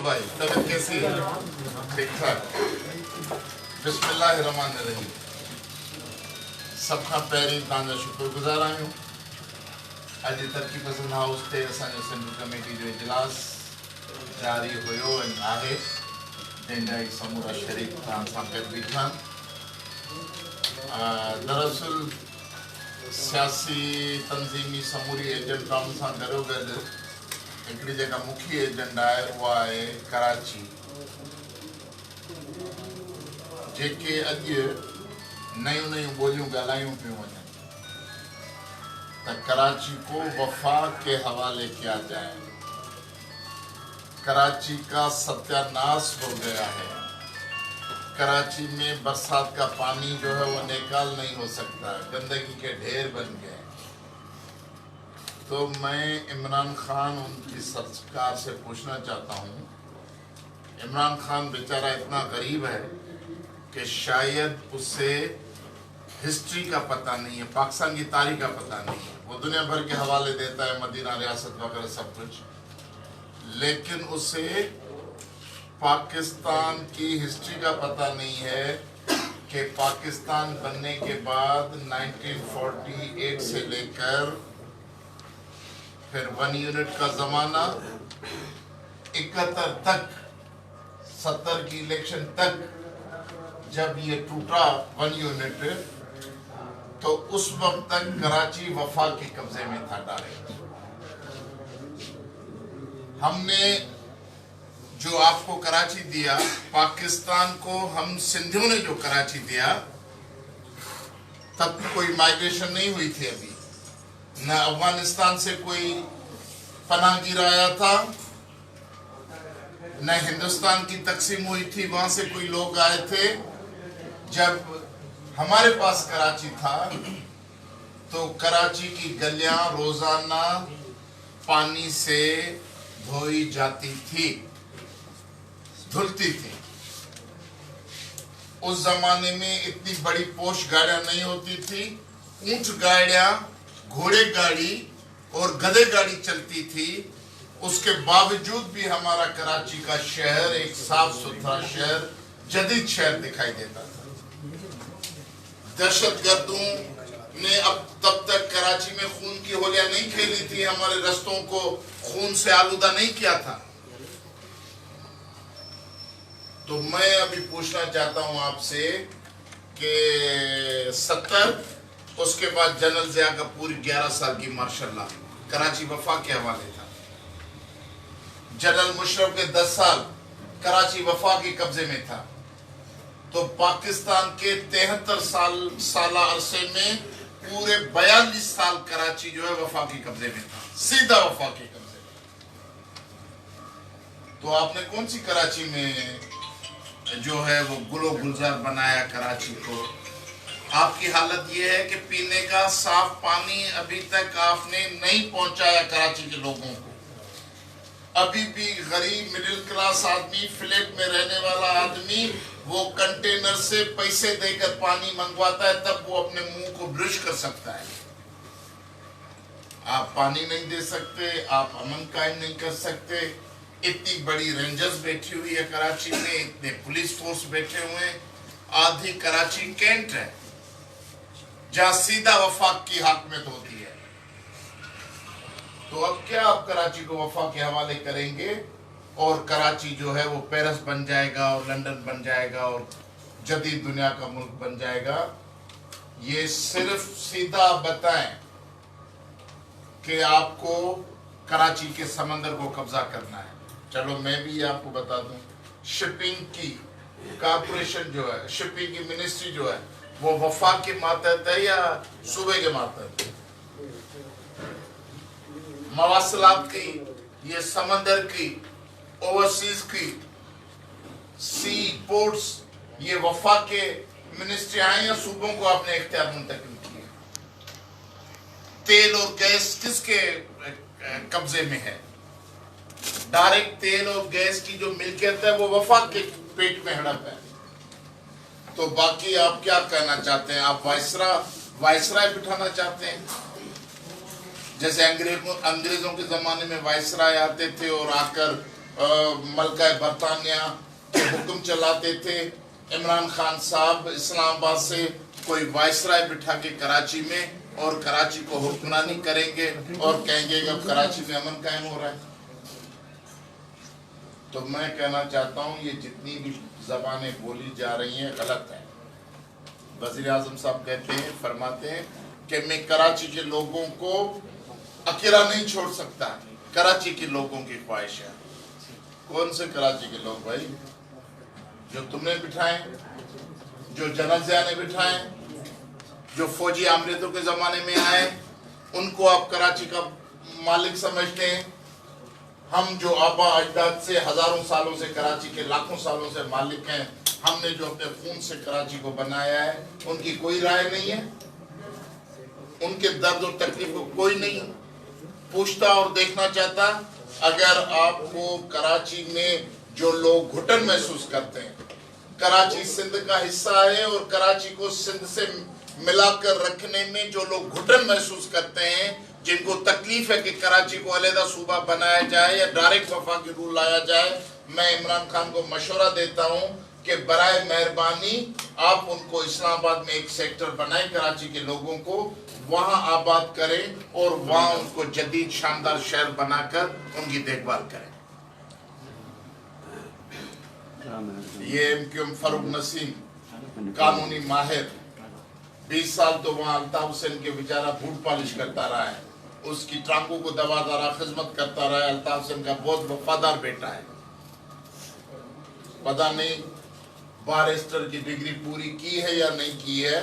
भाई, तबीयत कैसी है? ठीक ठाक। बिस्मिल्लाहिर्रहमानिर्रहीम। सबका पहिरीं तव्हांजो शुक्रगुज़ार आहियूं। अॼु तरक़ी पसंद हाउस ते असांजो सेंट्रल कमेटी जो इजलास जारी हुयो ऐं आहे, जंहिंजा समूरा शरीक तव्हां सां गॾु बीठा आहिनि। दरअसल सियासी तंज़ीमी समूरी एजेंडाउनि सां गॾोगॾु हिकिड़ी जेका मुख्य एजेंडा आहे उहा आहे कराची, जेके अॼु नयूं नयूं ॿोलियूं ॻाल्हायूं पियूं वञनि त कराची को वफाक के हवाले किया जाए। कराची का सत्यानाश हो गया है। कराची में बरसात का पानी जो है वो निकाल नहीं हो सकता, गंदगी के ढेर बन गए। तो मैं इमरान खान उनकी सरकार से पूछना चाहता हूँ, इमरान खान बेचारा इतना गरीब है कि शायद उसे हिस्ट्री का पता नहीं है, पाकिस्तान की तारीख का पता नहीं है। वो दुनिया भर के हवाले देता है, मदीना रियासत वगैरह सब कुछ, लेकिन उसे पाकिस्तान की हिस्ट्री का पता नहीं है कि पाकिस्तान बनने के बाद 1948 से लेकर फिर 1 यूनिट का ज़माना 71 तक, 70 की इलेक्शन तक जब ये टूटा 1 यूनिट, तो उस वक्त तक कराची वफाक के कब्जे में था डायरेक्ट। हमने जो आपको कराची दिया, पाकिस्तान को हम सिंधियों ने जो कराची दिया, तब कोई माइग्रेशन नहीं हुई थी अभी, न अफगानिस्तान से कोई पनाहगीर आया था, न हिंदुस्तान की तकसीम हुई थी, वहां से कोई लोग आए थे। जब हमारे पास कराची था तो कराची की गलियां रोजाना पानी से धोई जाती थी, धुलती थी। उस जमाने में इतनी बड़ी पोश गाड़ियां नहीं होती थी, ऊंट गाड़ियां, घोड़े गाड़ी और गधे गाड़ी चलती थी। उसके बावजूद भी हमारा कराची का शहर एक साफ सुथरा शहर, जदीद शहर दिखाई देता था। दहशतगर्दों ने अब तब तक कराची में खून की होलियां नहीं खेली थी, हमारे रस्तों को खून से आलूदा नहीं किया था। तो मैं अभी पूछना चाहता हूं आपसे कि 70, उसके बाद जनरल ज़िया का पूरी 11 साल की मार्शल लॉ कराची वफाक के हवाले था। जनरल मुशर्रफ के 10 साल कराची वफाक के कब्जे में था। तो पाकिस्तान के 73 साल अरसे में पूरे 42 साल कराची जो है वफाक के कब्जे में था, सीधा वफाक के कब्जे में। तो आपने कौन सी कराची में जो है वो गुलो गुलजार बनाया कराची को? आपकी हालत ये है कि पीने का साफ पानी अभी तक आपने नहीं पहुंचाया कराची के लोगों को। अभी भी गरीब मिडिल क्लास आदमी, फ्लैट में रहने वाला आदमी, वो कंटेनर से पैसे देकर पानी मंगवाता है, तब वो अपने मुंह को ब्रश कर सकता है। आप पानी नहीं दे सकते, आप अमन कायम नहीं कर सकते। इतनी बड़ी रेंजर्स बैठी हुई है कराची में, इतने पुलिस फोर्स बैठे हुए हैं। आधी कराची कैंट है जहां सीधा वफाक की हाकमियत होती है। तो अब क्या आप कराची को वफाक के हवाले करेंगे और कराची जो है वो पेरिस बन जाएगा और लंदन बन जाएगा और जदीद दुनिया का मुल्क बन जाएगा? ये सिर्फ सीधा बताएं कि आपको कराची के समंदर को कब्जा करना है। चलो मैं भी आपको बता दूं, शिपिंग की कॉर्पोरेशन जो है, शिपिंग की मिनिस्ट्री जो है, वो वफाक के मातहत है या सूबे के मातहत? मवासलात की, ये समंदर की, ओवरसीज की, सी पोर्ट्स, ये वफाक के मिनिस्ट्री आए या सूबों को आपने इख्तियार मुंतकिल किया? तेल और गैस किसके कब्जे में है? डायरेक्ट तेल और गैस की जो मिल्कियत है वो वफाक के पेट में हड़प है। तो बाकी आप क्या कहना चाहते हैं? आप वाइसराय बिठाना चाहते हैं? जैसे अंग्रेजों के जमाने में वाइसराय आते थे और आकर मलका बरतानिया के हुक्म चलाते थे। इमरान खान साहब इस्लामाबाद से कोई वायसराय बिठा के कराची में और कराची को हुक्मरानी करेंगे और कहेंगे कि अब कराची में अमन कायम हो रहा है। तो मैं कहना चाहता हूँ ये जितनी भी जबानें बोली जा रही हैं गलत है। वज़ीर आज़म साहब कहते हैं, फरमाते हैं कि मैं कराची के लोगों को अकेला नहीं छोड़ सकता। कराची के लोगों की ख्वाहिश है। कौन से कराची के लोग भाई? जो तुमने बिठाए, जो जनरल ज़िया ने बिठाए, जो फौजी आमरीतों के ज़माने में आए, उनको आप कराची का मालिक समझते हैं। हम जो आबा अजदाद से हज़ारों सालों से, कराची के लाखों सालों से मालिक हैं, हमने जो अपने खून से कराची को बनाया है, उनकी कोई राय नहीं है, उनके दर्द और तकलीफ को कोई नहीं पूछता और देखना चाहता। अगर आपको कराची में जो लोग घुटन महसूस करते हैं, कराची सिंध का हिस्सा है और कराची को सिंध से मिलाकर रखने में जो लोग घुटन महसूस करते हैं, जिनको तकलीफ है कि कराची को अलहदा सूबा बनाया जाए या डायरेक्ट वफाकी रूल लाया जाए, मैं इमरान खान को मशवरा देता हूं कि बराए मेहरबानी आप उनको इस्लामाबाद में एक सेक्टर बनाए, कराची के लोगों को वहां आबाद करें और वहां उनको जदीद शानदार शहर बनाकर उनकी देखभाल करें। ये एमक्यूएम फरूक नसीम कानूनी माहिर 20 साल तो वहां अल्ताफ हुसैन के बेचारा बूट पॉलिश करता रहा है, उसकी टांगों को दबाता रहा, खिदमत करता रहा है। अल्ताफ हुसैन का बहुत वफादार बेटा है। पता नहीं बारिस्टर की डिग्री पूरी की है या नहीं की है,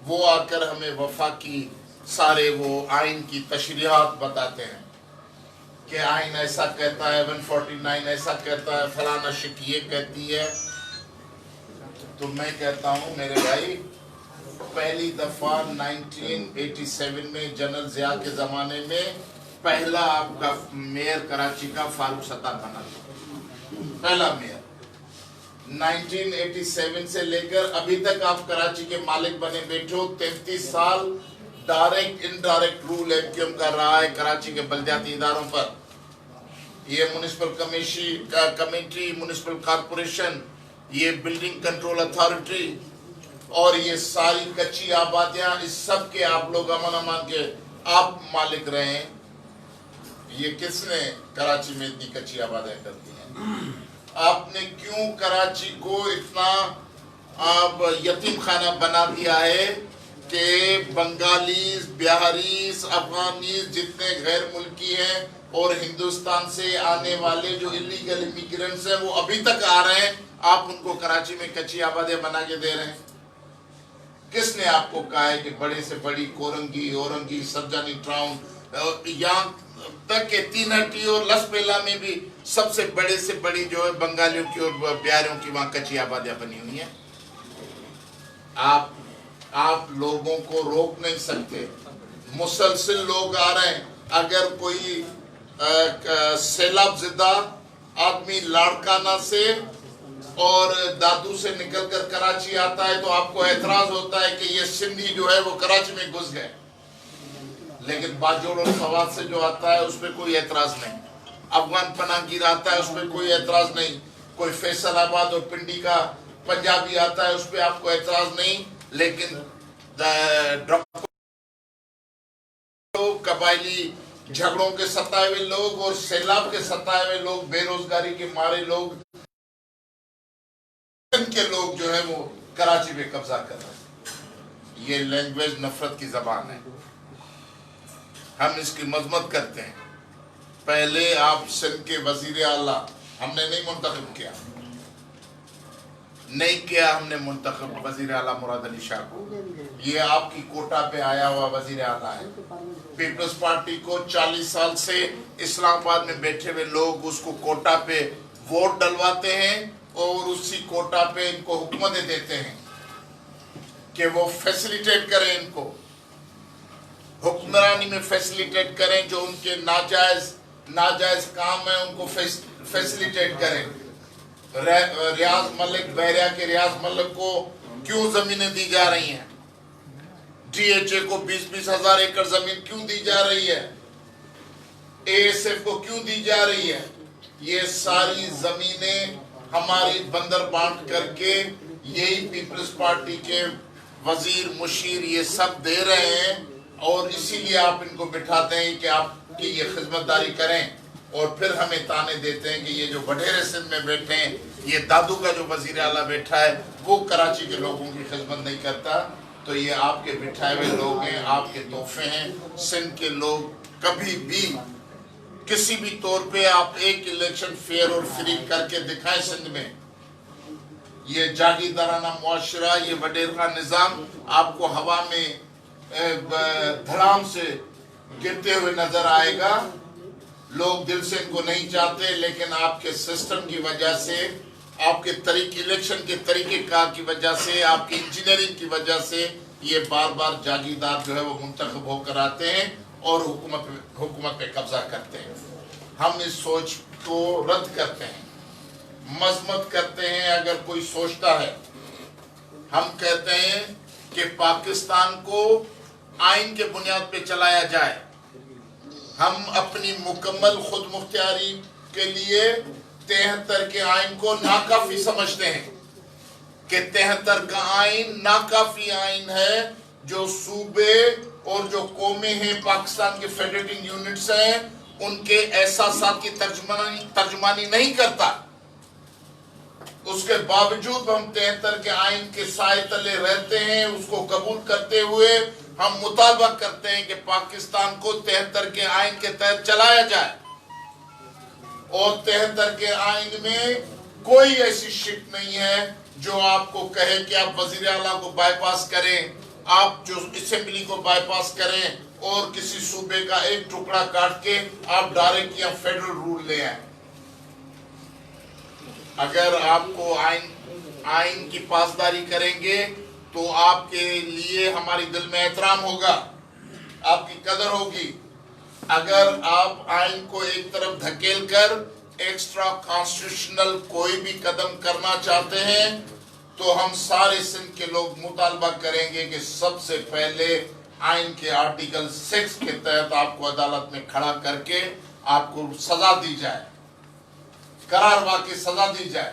वो आकर हमें वफा की सारे वो आइन की तशरीहात बताते हैं कि आइन ऐसा कहता है, 149 ऐसा कहता है, फलाना शिक ये कहती है। तो मैं कहता हूँ मेरे भाई, पहली दफा 1987 में जनरल ज़िया के जमाने में पहला आपका मेयर कराची का फारूक सत्तार बना था, पहला मेयर। 1987 से लेकर अभी तक आप कराची के मालिक बने बैठे हो। 33 साल डायरेक्ट इनडायरेक्ट रूल एमक्यूएम का रहा है कराची के बल्दियाती इदारों पर। ये म्युनिसिपल कमेटी, म्युनिसिपल कॉर्पोरेशन, ये बिल्डिंग कंट्रोल अथॉरिटी और ये सारी कच्ची आबादियां, इस सब के आप लोग अमन अमान के आप मालिक रहे हैं। ये किसने कराची में इतनी कच्ची आबादियां कर दी हैं? आपने क्यों कराची को इतना अब यतीम खाना बना दिया है कि बंगालीज, बिहारीज, अफगानीज जितने गैर मुल्की हैं और हिंदुस्तान से आने वाले जो इलीगल इमिग्रेंट्स हैं वो अभी तक आ रहे हैं, आप उनको कराची में कच्ची आबादियां बना के दे रहे हैं। किसने आपको कहा है कि बड़े से बड़ी कोरंगी, औरंगी, सब्जानी टाउन, यहाँ तक के 3 हट्टी और लसपेला में भी सबसे बड़े से बड़ी जो है बंगालियों की और बिहारियों की वहां कच्ची आबादियां बनी हुई हैं। आप लोगों को रोक नहीं सकते। मुसलसिल लोग आ रहे हैं। अगर कोई सैलाब ज़िदा आदमी लाड़काना से और दादू से निकलकर कराची आता है तो आपको एतराज होता है कि ये सिंधी जो है वो कराची में घुस गए, लेकिन बाजोड़ और फवाद से जो आता है उस पर कोई एतराज नहीं। अफगान पनागीर आता है उस पर कोई एतराज नहीं। कोई फैसलाबाद और पिंडी का पंजाबी आता है उस पर आपको एतराज नहीं। लेकिन कबायली झगड़ों के सताए हुए लोग और सैलाब के सताए हुए लोग, बेरोजगारी के मारे लोग के लोग जो है वो कराची में कब्जा कर रहे हैं। ये लैंग्वेज नफरत की जबान है, हम इसकी मजम्मत करते हैं। पहले आप सिंध के वजीर आला हमने नहीं मुंतखब किया, हमने मुंतखब वजीर आला मुराद अली शाह को। ये आपकी कोटा पे आया हुआ वजीर आला है। पीपल्स पार्टी को 40 साल से इस्लामाबाद में बैठे हुए लोग उसको कोटा पे वोट डलवाते हैं और उसी कोटा पे इनको हुकूमतें देते हैं कि वो फैसिलिटेट करें, इनको हुक्मरानी में फैसिलिटेट करें, जो उनके नाजायज काम है उनको फैसिलिटेट करें। रियाज मलिक, बहरिया के रियाज मलिक को क्यों जमीनें दी जा रही हैं? डीएचए को 20-20 हजार एकड़ जमीन क्यों दी जा रही है? एएसएफ को क्यों दी जा रही है? یہ ساری زمینیں ہماری بندر بانٹ کر کے یہی پیپلز پارٹی کے وزیر مشیر یہ سب دے رہے ہیں، اور اسی لیے آپ ان کو بٹھاتے ہیں کہ آپ کی یہ خدمت داری کریں، اور پھر ہمیں تانے دیتے ہیں کہ یہ جو وڈیرے سندھ میں بیٹھے ہیں، یہ دادو کا جو وزیر اعلیٰ بیٹھا ہے وہ کراچی کے لوگوں کی خدمت نہیں کرتا۔ تو یہ آپ کے بٹھائے ہوئے لوگ ہیں، آپ کے تحفے ہیں۔ سندھ کے لوگ کبھی بھی کسی بھی طور پہ آپ ایک الیکشن فیئر اور فری کر کے دکھائیں سندھ میں، یہ جاگیردارانہ معاشرہ، یہ وڈیر کا نظام آپ کو ہوا میں دھڑام سے گرتے ہوئے نظر آئے گا۔ لوگ دل سے ان کو نہیں چاہتے، لیکن آپ کے سسٹم کی وجہ سے، آپ کے الیکشن کے طریقہ کار کی وجہ سے، آپ کی انجینئرنگ کی وجہ سے یہ بار بار جاگیردار جو ہے وہ منتخب ہو کر آتے ہیں اور حکومت پہ قبضہ کرتے ہیں۔ ہم اس سوچ کو رد کرتے ہیں، مذمت کرتے ہیں اگر کوئی سوچتا ہے۔ ہم کہتے ہیں کہ پاکستان کو آئین کے بنیاد پہ چلایا جائے۔ ہم اپنی مکمل خود مختاری کے لیے 73 کے آئین کو ناکافی سمجھتے ہیں کہ 73 کا آئین ناکافی آئین ہے، جو صوبے اور جو قومیں ہیں پاکستان کے فیڈریٹنگ یونٹس ہیں ان کے احساسات کی ترجمانی نہیں کرتا۔ اس کے باوجود ہم 73 کے آئین کے سائے تلے رہتے ہیں، اس کو قبول کرتے ہوئے ہم مطالبہ کرتے ہیں کہ پاکستان کو 73 کے آئین کے تحت چلایا جائے، اور 73 کے آئین میں کوئی ایسی شک نہیں ہے جو آپ کو کہے کہ آپ وزیر اعلیٰ کو بائی پاس کریں، آپ جو اسمبلی کو بائی پاس کریں اور کسی صوبے کا ایک ٹکڑا کاٹ کے آپ ڈائریکٹ یا فیڈرل رول لے آئیں۔ اگر آپ کو آئین کی پاسداری کریں گے تو آپ کے لیے ہماری دل میں احترام ہوگا، آپ کی قدر ہوگی۔ اگر آپ آئین کو ایک طرف دھکیل کر ایکسٹرا کانسٹیٹیوشنل کوئی بھی قدم کرنا چاہتے ہیں تو ہم سارے سندھ کے لوگ مطالبہ کریں گے کہ سب سے پہلے آئین کے آرٹیکل 6 کے تحت آپ کو عدالت میں کھڑا کر کے آپ کو سزا دی جائے، قرار واقع سزا دی جائے۔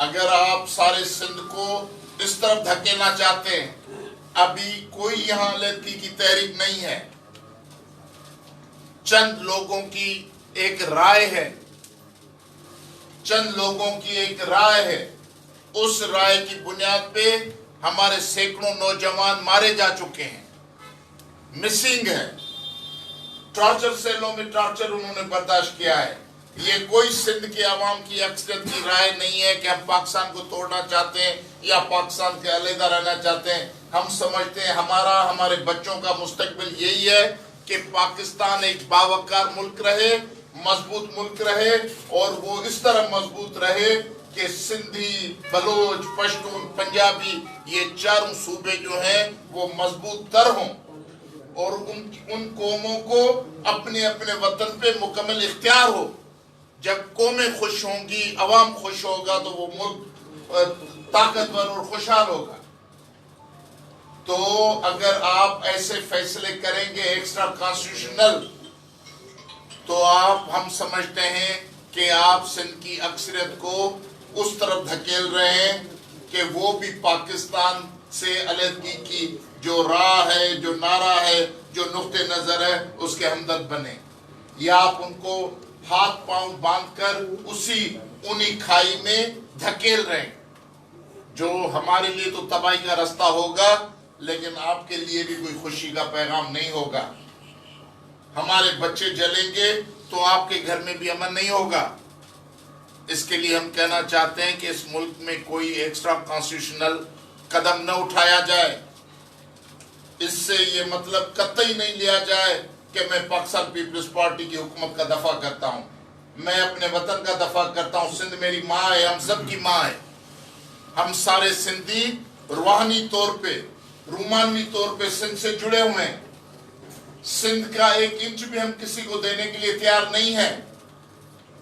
اگر آپ سارے سندھ کو اس طرف دھکیلنا چاہتے ہیں، ابھی کوئی یہاں علیحدگی کی تحریک نہیں ہے، چند لوگوں کی ایک رائے ہے، چند لوگوں کی ایک رائے ہے، اس رائے کی بنیاد پہ ہمارے سینکڑوں نوجوان مارے جا چکے ہیں، مسنگ ہے، ٹارچر سیلوں میں ٹارچر انہوں نے برداشت کیا ہے۔ یہ کوئی سندھ کے عوام کی اکثریت کی رائے نہیں ہے کہ ہم پاکستان کو توڑنا چاہتے ہیں یا پاکستان کے علیحدہ رہنا چاہتے ہیں۔ ہم سمجھتے ہیں ہمارے بچوں کا مستقبل یہی ہے کہ پاکستان ایک باوقار ملک رہے، مضبوط ملک رہے، اور وہ اس طرح مضبوط رہے کہ سندھی، بلوچ، پشتون، پنجابی یہ چاروں صوبے جو ہیں وہ مضبوط تر ہوں، اور ان قوموں کو اپنے اپنے وطن پہ مکمل اختیار ہو۔ جب قومیں خوش ہوں گی، عوام خوش ہوگا تو وہ ملک طاقتور اور خوشحال ہوگا۔ تو اگر آپ ایسے فیصلے کریں گے ایکسٹرا کانسٹیٹیوشنل، تو ہم سمجھتے ہیں کہ آپ سندھ کی اکثریت کو اس طرف دھکیل رہے ہیں کہ وہ بھی پاکستان سے علیحدگی کی جو راہ ہے، جو نعرہ ہے، جو نقطہ نظر ہے، اس کے ہمدرد بنے، یا آپ ان کو ہاتھ پاؤں باندھ کر انہی کھائی میں دھکیل رہے ہیں، جو ہمارے لیے تو تباہی کا رستہ ہوگا، لیکن آپ کے لیے بھی کوئی خوشی کا پیغام نہیں ہوگا۔ ہمارے بچے جلیں گے تو آپ کے گھر میں بھی امن نہیں ہوگا۔ اس کے لیے ہم کہنا چاہتے ہیں کہ اس ملک میں کوئی ایکسٹرا کانسٹیٹیوشنل قدم نہ اٹھایا جائے۔ اس سے یہ مطلب قطعی نہیں لیا جائے کہ میں پاکستان پیپلز پارٹی کی حکومت کا دفاع کرتا ہوں، میں اپنے وطن کا دفاع کرتا ہوں۔ سندھ میری ماں ہے، ہم سب کی ماں ہے۔ ہم سارے سندھی روحانی طور پہ، رومانوی طور پہ سندھ سے جڑے ہوئے ہیں۔ سندھ کا ایک انچ بھی ہم کسی کو دینے کے لیے تیار نہیں ہے۔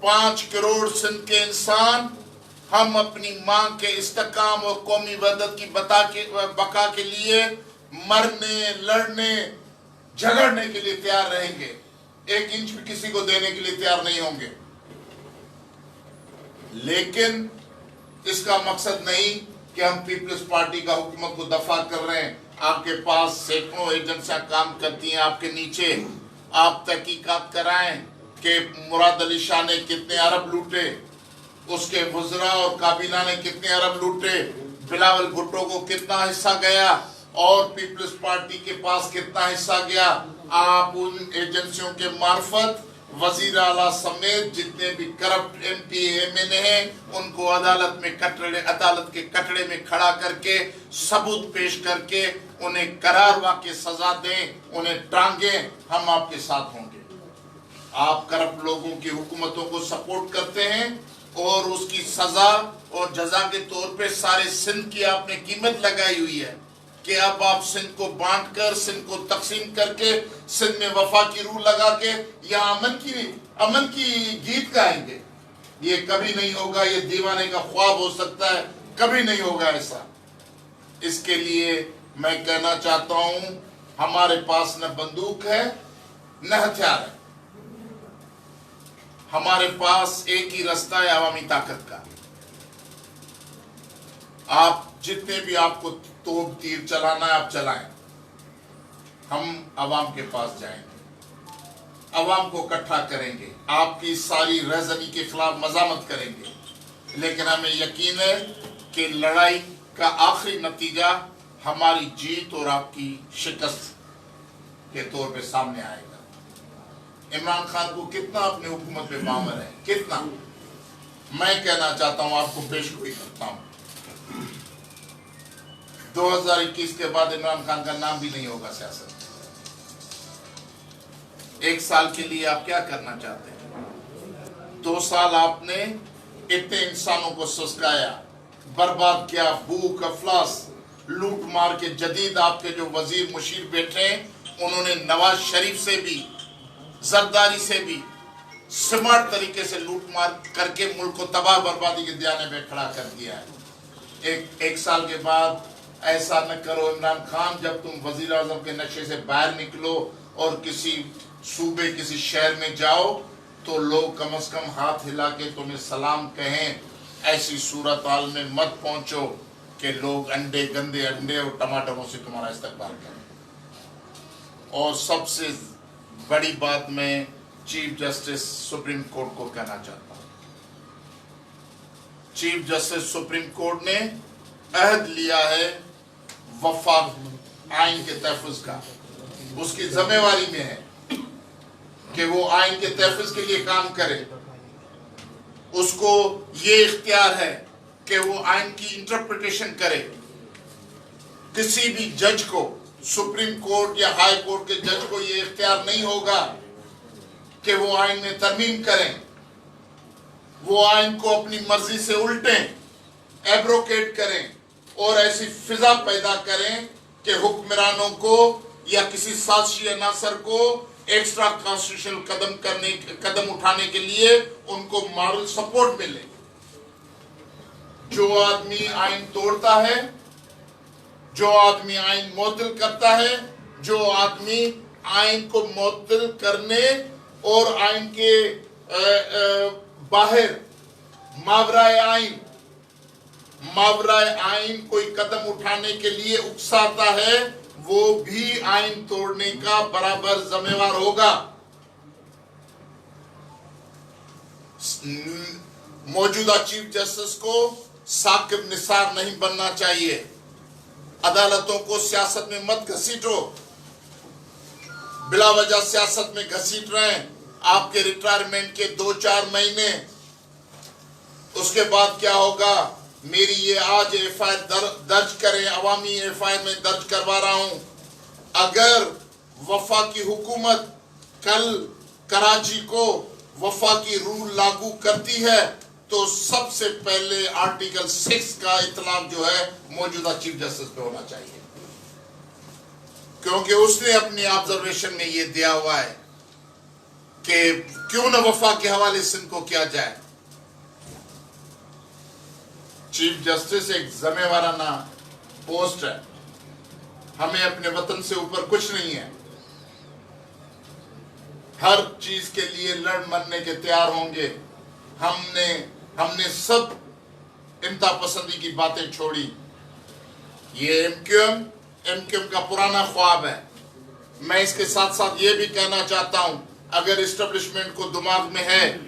5 کروڑ سندھ کے انسان ہم اپنی ماں کے استحکام اور قومی وحدت کی بقا کے لیے مرنے، لڑنے، جھگڑنے کے لیے تیار رہیں گے۔ 1 इंच भी किसी को देने के लिए तैयार नहीं होंगे। लेकिन इसका मकसद नहीं कि हम पीपल्स पार्टी का हुकूमत को दफा कर रहे हैं। आपके पास सैकड़ों एजेंसियां काम करती हैं आपके नीचे। आप तहकीकात कराएं कि मुराद अली शाह ने कितने अरब लूटे, उसके वज़रा और काबीना ने कितने अरब लूटे, बिलावल भुट्टो को कितना हिस्सा गया और पीपल्स पार्टी के पास कितना हिस्सा गया। आप उन एजेंसियों के मार्फत वजीर आला समेत जितने भी करप्ट MP MNA हैं उनको अदालत के कटड़े में खड़ा करके सबूत पेश करके उन्हें करार वाक़ई सजा दें, उन्हें टांगें। हम आपके साथ होंगे। आप करप्ट लोगों की हुकूमतों को सपोर्ट करते हैं और उसकी सजा और जजा के तौर पे सारे सिंध की आपने कीमत लगाई हुई है कि अब आप सिंध को बांटकर, सिंध को तकसीम करके, सिंध में वफा की रूह लगा के या अमन की गीत गाएंगे। ये कभी नहीं होगा। ये दीवाने का ख्वाब हो सकता है, कभी नहीं होगा ऐसा। इसके लिए मैं कहना चाहता हूं, हमारे पास न बंदूक है न हथियार है। हमारे पास एक ही रास्ता है अवामी ताकत का। आप जितने भी आपको तोप तीर चलाना है आप चलाएं। हम अवाम के पास जाएंगे, अवाम को इकट्ठा करेंगे, आपकी सारी रहजनी के खिलाफ मजामत करेंगे। लेकिन हमें यकीन है कि लड़ाई का आखिरी नतीजा हमारी जीत और आपकी शिकस्त के तौर पे सामने आएगा। इमरान खान को कितना अपनी हुकूमत पे मामर है, कितना। मैं कहना चाहता हूं, आपको पेशगोई करता हूं, 2021 के बाद इमरान खान का नाम भी नहीं होगा सियासत। 1 साल के लिए आप क्या करना चाहते हैं? 2 साल आपने इतने इंसानों को सस्काया, बर्बाद किया, भूख अफलास लूट मार के। जदीद आपके जो वजीर मुशीर बैठे हैं उन्होंने नवाज शरीफ से भी, जरदारी से भी स्मार्ट तरीके से लूट मार करके मुल्क को तबाह बर्बादी के दियाने पे खड़ा कर दिया है। एक साल के बाद ऐसा न करो इमरान खान, जब तुम वजीर आजम के नशे से बाहर निकलो और किसी सूबे किसी शहर में जाओ तो लोग कम से कम हाथ हिला के तुम्हें सलाम कहें। ऐसी सूरत हाल में मत पहुंचो कि लोग गंदे अंडे और टमाटरों से तुम्हारा इस्तकबाल करें। और सबसे बड़ी बात मैं चीफ जस्टिस सुप्रीम कोर्ट को कहना चाहता हूं। चीफ जस्टिस सुप्रीम कोर्ट ने अहद लिया है वफा आइन के तहफ़्फ़ुज़ का, उसकी जिम्मेवारी में है कि वो आइन के तहफ़्फ़ुज़ के लिए काम करे। उसको ये इख्तियार है कि वो आइन की इंटरप्रिटेशन करे। किसी भी जज को, सुप्रीम कोर्ट या हाई कोर्ट के जज को ये इख्तियार नहीं होगा कि वो आइन में तरमीम करें, वो आइन को अपनी मर्जी से उल्टें, एब्रोकेट करें और ऐसी फिजा पैदा करें कि हुक्मरानों को या किसी साजिशी अनासर को एक्स्ट्रा कॉन्स्टिट्यूशनल कदम उठाने के लिए उनको मॉरल सपोर्ट मिले। जो आदमी आइन तोड़ता है, जो आदमी आइन मुअत्तल करता है, जो आदमी आइन को मुअत्तल करने और आइन के बाहर मावराए आइन कोई कदम उठाने के लिए उकसाता है, वो भी आइन तोड़ने का बराबर जिम्मेवार होगा। मौजूदा चीफ जस्टिस को साकिब निसार नहीं बनना चाहिए। अदालतों को सियासत में मत घसीटो, बिला वजह सियासत में घसीट रहे हैं। आपके रिटायरमेंट के 2-4 महीने, उसके बाद क्या होगा? मेरी ये आज FIR दर्ज करें, अवामी FIR में दर्ज करवा रहा हूं। अगर वफा की हुकूमत कल कराची को वफा की रूल लागू करती है तो सबसे पहले आर्टिकल 6 का इतलाक जो है मौजूदा चीफ जस्टिस पे होना चाहिए, क्योंकि उसने अपनी ऑब्जर्वेशन में ये दिया हुआ है कि क्यों न वफा के हवाले सिंध को किया जाए। चीफ जस्टिस एक जिम्मेवाराना पोस्ट है। हमें अपने वतन से ऊपर कुछ नहीं है। ہر چیز کے لیے لڑ مرنے کے تیار ہوں گے. ہم نے سب انتہا پسندی کی باتیں چھوڑی. یہ ایم کیو ایم کا پرانا خواب ہے. میں اس کے ساتھ ساتھ یہ بھی کہنا چاہتا ہوں، اگر اسٹیبلشمنٹ کو دماغ میں ہے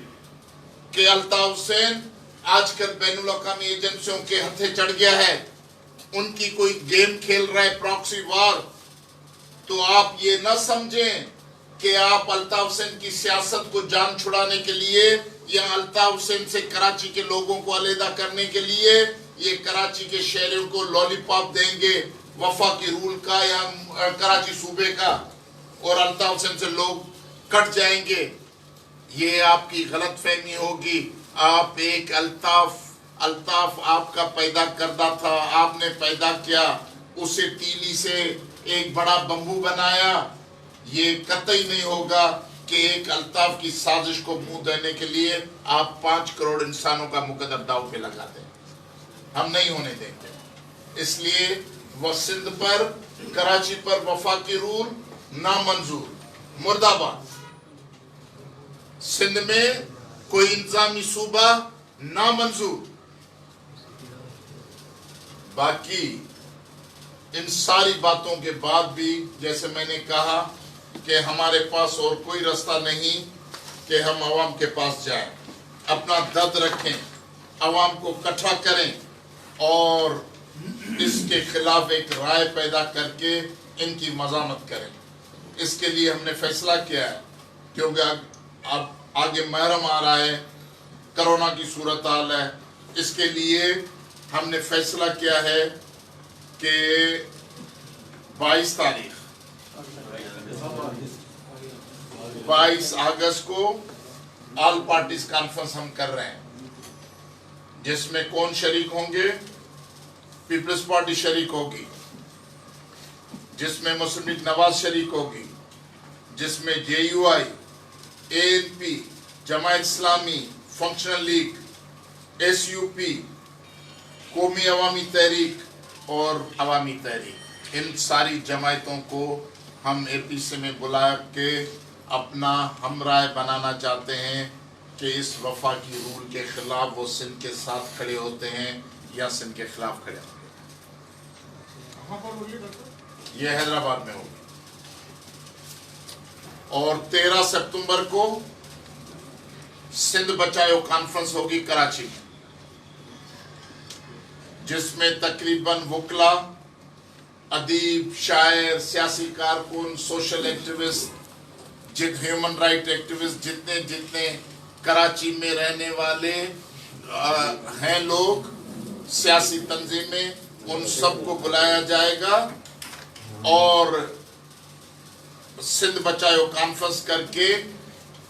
کہ الطاف حسین آج کل بین الاقوامی ایجنسیوں کے ہتھے چڑھ گیا ہے، ان کی کوئی گیم کھیل رہا ہے پراکسی وار، تو آپ یہ نہ سمجھیں کہ آپ الطاف حسین کی سیاست کو جان چھڑانے کے لیے یا الطاف حسین سے کراچی کے لوگوں کو علیحدہ کرنے کے لیے یہ کراچی کے شہریوں کو لالی پاپ دیں گے وفاقی رول کا یا کراچی صوبے کا، اور الطاف حسین سے لوگ کٹ جائیں گے. یہ آپ کی غلط فہمی ہوگی. آپ ایک الطاف آپ کا پیدا کردہ تھا، آپ نے پیدا کیا، اسے تیلی سے ایک بڑا بمبو بنایا. یہ قطعی نہیں ہوگا کہ ایک الطاف کی سازش کو منہ دینے کے لیے آپ 5 کروڑ انسانوں کا مقدر داؤ پہ لگا دیں. ہم نہیں ہونے دیں گے. اس لیے وہ سندھ پر، کراچی پر وفاقی رول نامنظور. مرد آباد. سندھ میں کوئی انتظامی صوبہ نامنظور. باقی ان ساری باتوں کے بعد بھی جیسے میں نے کہا کہ ہمارے پاس اور کوئی راستہ نہیں کہ ہم عوام کے پاس جائیں. اپنا درد رکھیں، عوام کو اکٹھا کریں اور اس کے خلاف ایک رائے پیدا کر کے ان کی مذمت کریں. اس کے لیے ہم نے فیصلہ کیا ہے، کیونکہ اب آگے محرم آ رہا ہے، کرونا کی صورتحال ہے. اس کے لیے ہم نے فیصلہ کیا ہے کہ 22 اگست کو آل پارٹیز کانفرنس ہم کر رہے ہیں، جس میں کون شریک ہوں گے؟ پیپلز پارٹی شریک ہوگی، جس میں مسلم لیگ نواز شریک ہوگی، جس میں JUI، ANP، Jamaat Islami, functional league, SUP، قومی عوامی تحریک اور عوامی تحریک. ان ساری جماعتوں کو ہم APC میں بلا کے اپنا ہمراہ بنانا چاہتے ہیں کہ اس وفاقی رول کے خلاف وہ سندھ کے ساتھ کھڑے ہوتے ہیں یا سندھ کے خلاف کھڑے ہوتے ہیں. یہ حیدرآباد میں ہوگی. اور 13 ستمبر کو سندھ بچائو کانفرنس ہوگی کراچی میں، جس میں تقریباً وکلا، ادیب، شاعر، سیاسی کارکن، social activist, human right activist, جتنے کراچی میں رہنے والے ہیں لوگ، سیاسی تنظیمیں، ان سب کو بلایا جائے گا اور سندھ بچائو کانفرنس کر کے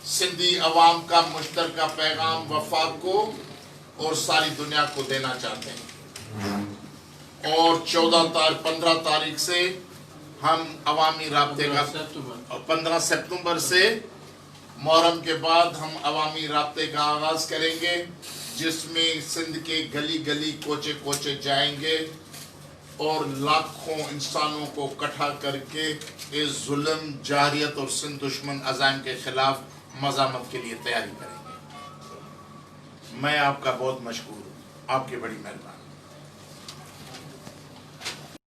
سندھی عوام کا مشترکہ پیغام وفاق کو اور ساری دنیا کو دینا چاہتے ہیں. اور 15 تاریخ سے ہم عوامی رابطے کا 15 ستمبر سے محرم کے بعد ہم عوامی رابطے کا آغاز کریں گے، جس میں سندھ کے گلی گلی کوچے کوچے جائیں گے اور لاکھوں انسانوں کو اکٹھا کر کے اس ظلم، جارحیت اور سندھ دشمن عزائم کے خلاف مذمت کے لیے تیاری کریں گے. میں آپ کا بہت مشکور ہوں. آپ کی بڑی مہربانی.